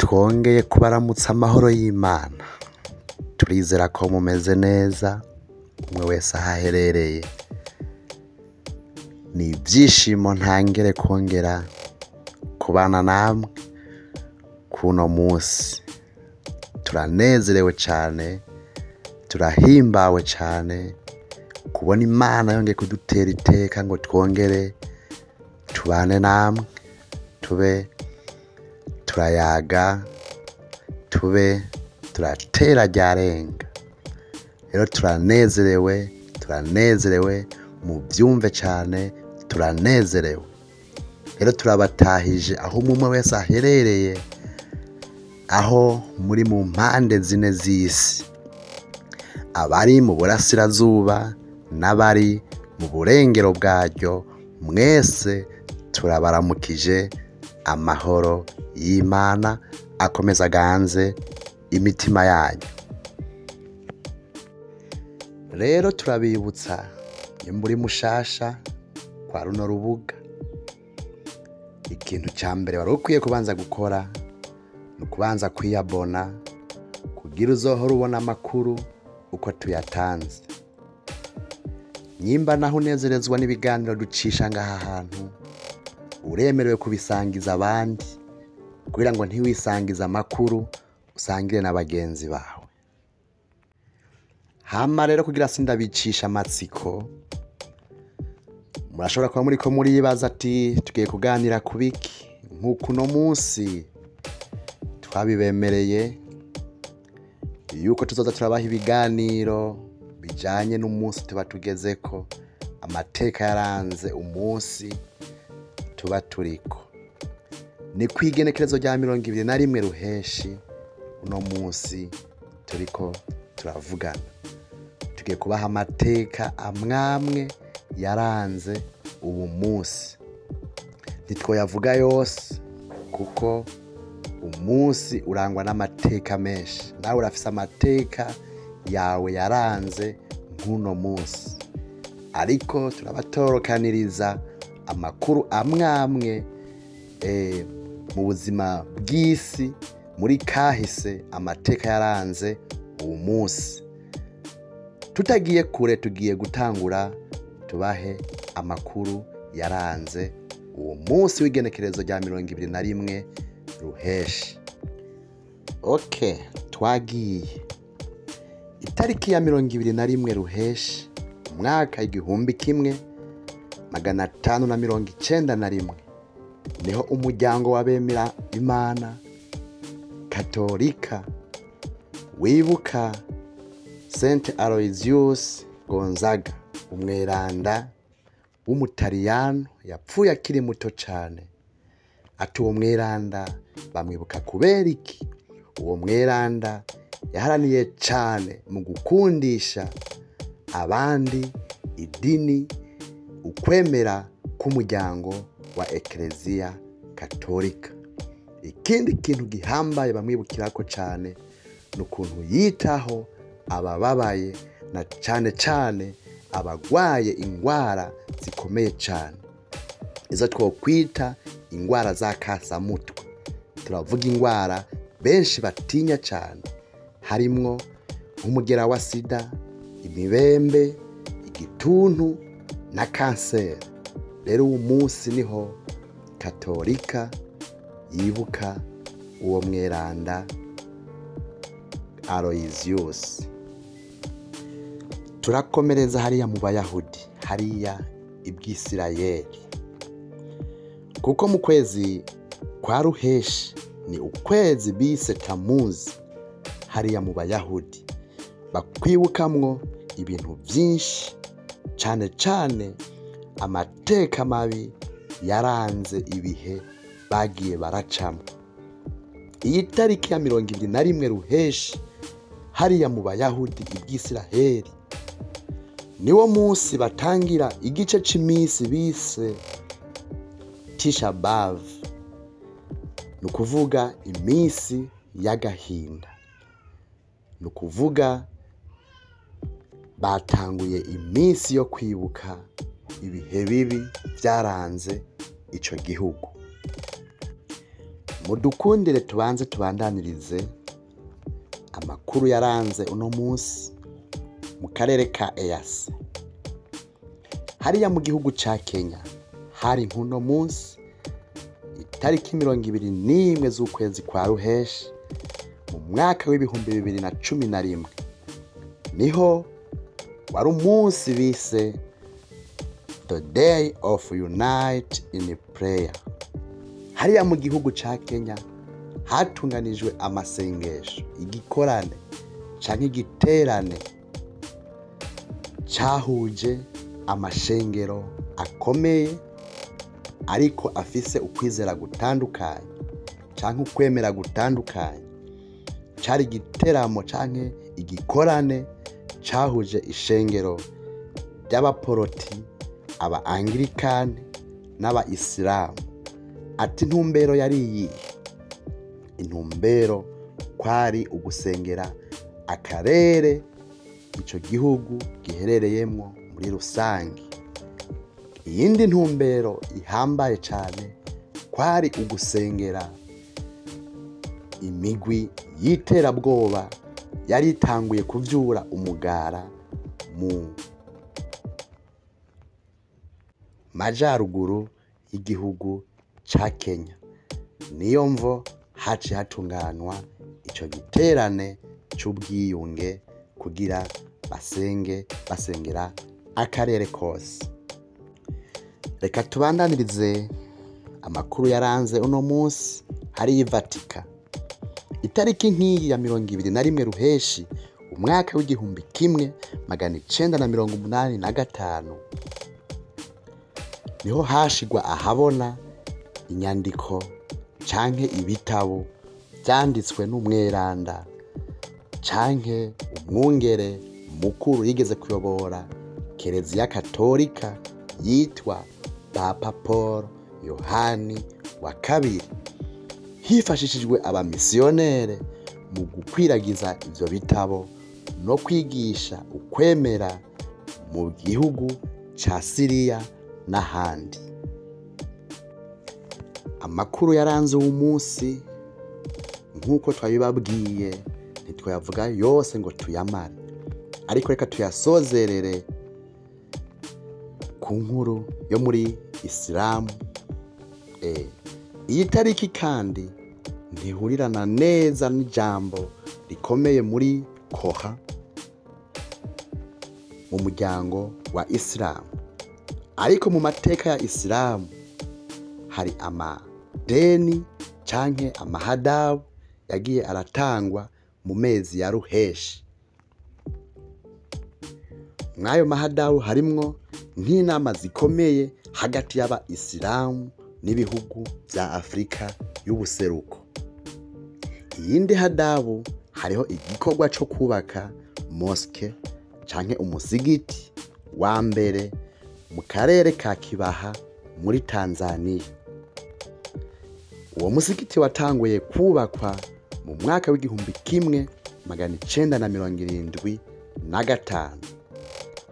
twongeye kubaramutsa amahoro y'Imana. Turizera ko mumeze neza umwe wese aho aherereye. Ni ibyishimo ntangere kongera kubana namwe kuno munsi. Turanezerewe cyane, turahimbawe cyane kubona Imana yongeye kudutera iteka ngo twongere tubane namwe, tube turayaga, tube turatera ryarenga. Rero turanezerewe mu byumve cyane, turanezerewe. Rero turabatahije aho umwe wese aherereye, aho muri mu mpande zine z'isi, abari mu burasirazuba n'abari mu burengero bwaryo, mwese turabaramukije. Amahoro y'Imana akomeza aganze imitima yanyu. Rero turabibutsa muri mushasha kwa runo rubuga, ikintu cya mbere wari ukwiye kubanza gukora ni ukubanza kwiyabona kugira uzohora ubona amakuru uko tuyatanze. Nyimba naho unezerezwa n'ibiganiro ducisha ngaha hantu, uremerewe kubisangiza abandi kugira ngo ntiwisangize amakuru, usangire na bagenzi bawe. Hama rero kugira sindabicisha amatsiko, murashobora kuba muriko muribaza ati tugiye kuganira kubiki. Nk'uko uno munsi twabibemereye yuko tuzoza turabaha ibiganiro bijanye n'umunsi tuba tugezeko, amateka yaranze umunsi tuba turiko. Ni kwigenekerezo rya 21 ruheshi uno munsi turiko turavugana. Tugiye kubaha amateka amwamwe yaranze ubu munsi. Ntitwoyavuga yose kuko umunsi urangwa n'amateka menshi. Nawe urafise amateka yawe yaranze nk'uno munsi, ariko turabatorokaniriza amakuru amwamwe mu buzima bw'isi, muri kahise, amateka yaranze uwo munsi. Tutagiye kure, tugiye gutangura tubahe amakuru yaranze uwo munsi w'igenekerezo rya 21 ruheshi. Twagiye. Itariki ya 21 ruheshi umwaka 1591 niho umuryango w'abemera Imana Katolika wibuka Saint Aloysius Gonzaga, umweranda w'umutaliyano yapfuye akiri muto cyane. Ati uwo mweranda bamwibuka kubera iki? Uwo mweranda yaharaniye cyane mu gukundisha abandi idini, ukwemera k'umuryango wa Eklezia Katolika. Ikindi kintu gihambaye bamwibukirako cyane ni ukuntu yitaho abababaye, na cyane abagwaye ingwara zikomeye cyane, izo twokwita ingwara za kasamutwe. Turavuga ingwara benshi batinya cyane, harimwo nk'umugera wa sida, imibembe, igituntu na kanseri. Rero uwo munsi niho Katolika yibuka uwo mweranda Aloysius. Turakomereza hariya mu Bayahudi, hariya ibwisirayeli, kuko mu kwezi kwa ruheshi ni ukwezi bise Tamuzi. Hariya mu Bayahudi bakwibukamwo ibintu byinshi, cyane amateka mabi yaranze ibihe bagiye baracamo. Iyi tariki ya 21 ruheshi hariya mu Bayahudi ibwisirayeli niwo munsi batangira igice c'imisi bise Tisha B'Av, nukuvuga imisi y'agahinda. Nukuvuga batanguye imisi yo kwibuka ibihe bibi byaranze ico gihugu. Mudukundire tubanze tubandanirize amakuru yaranze uno munsi mu karere ka EAC. Hariya mu gihugu ca Kenya hari nkuno munsi itariki 21 z'ukwezi kwa Ruheshi mu mwaka w'ibihumbi 2011 niho wari umunsi bise The Day of Unite in Prayer. Hariya mu gihugu ca Kenya hatunganijwe amasengesho, igikorane canke igiterane cahuje amashengero akomeye ariko afise ukwizera gutandukanye canke ukwemera gutandukanye. Cari igiteramo canke igikorane cahuje ishengero ry'abaporoti, aba Anglikani n'aba Isilamu. Ati intumbero yari iyi: intumbero kwari ugusengera akarere ico gihugu giherereyemwo muri rusangi. Iyindi ntumbero ihambaye cane kwari ugusengera imigwi y'iterabwoba yari itanguye kuvyura umugara mu majaruguru y'igihugu ca Kenya. Niyo mvo haci hatunganwa ico giterane c'ubwiyunge kugira basengera akarere kose. Reka tubandanirize amakuru yaranze uno munsi hari y'Ivatika. Itariki nk'iyi ya 21 Ruheshi umwaka w'igihumbi 1985 niho hashigwa ahabona inyandiko canke ibitabo vyanditswe n'umweranda canke umwungere mukuru yigeze kuyobora Kereziya Katolika yitwa Papa Paul Yohani wa kabiri. Hifashishijwe abamisiyonere mu gukwiragiza ivyo bitabo no kwigisha ukwemera mu gihugu ca Siriya n'ahandi. Amakuru yaranze uwo munsi nk'uko twabibabwiye ntitwayavuga yose ngo tuyamare, ariko reka tuyasozerere ku nkuru yo muri Isilamu. Iyi tariki kandi ntihurirana neza n'ijambo rikomeye muri Koha mu muryango wa Isilamu, ariko mu mateka ya Isilamu hari amadeni canke amahadabu yagiye aratangwa mu mezi ya Ruheshi. Mwayo mahadabu harimwo nk'inama zikomeye hagati y'aba Isilamu n'ibihugu vya Afrika y'ubuseruko. Iyindi hadabu hariho igikorwa co kubaka moske canke umusigiti wa mbere mu karere ka Kibaha muri Tanzania. Uwo musigiti watanguye kubakwa mu mwaka w'igihumbi 1975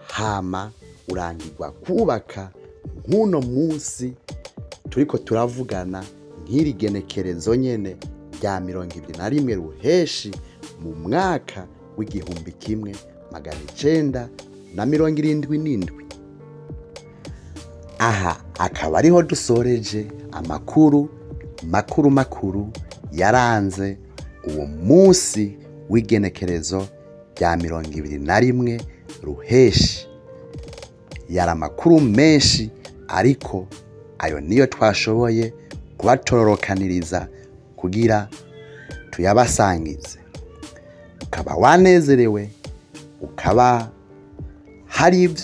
hama urangirwa kubaka nk'uno munsi turiko turavugana nk'iri genekerezo nyene rya 21 Ruheshi mu mwaka w'igihumbi 1977. Aha akaba ariho dusoreje amakuru makuru yaranze uwo munsi w'igenekerezo rya 21 Ruheshi. Yari amakuru menshi, ariko ayo niyo twashoboye kubatororokaniriza kugira tuyabasangize. Ukaba wanezerewe, ukaba hari ibyo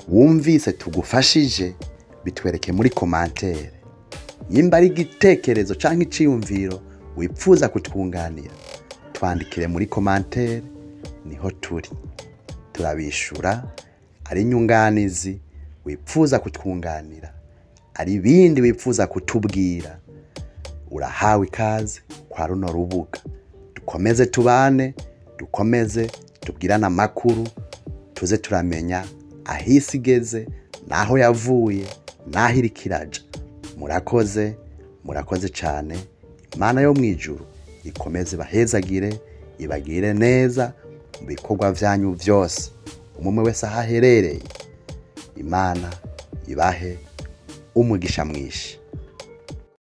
wumvise tugufashije, bitwereke muri commentaire. Yimba ari igitekerezo canke iciyumviro wipfuza kutwunganira, twandikire muri commentaire, niho turabishura. Ari inyunganizi wipfuza kutwunganira, ari ibindi wipfuza kutubwira, urahawe ikaze kwa runo rubuga. Dukomeze tubane, dukomeze tubwirana amakuru, tuze turamenya ahisi igeze, naho yavuye, naho iri kiraja. Murakoze cyane. Imana yo mwijuru ikomeze bahezagire, ibagire neza mu bikorwa vyanyu vyose, umwe wese ahaherereye. Imana ibahe umugisha mwinshi.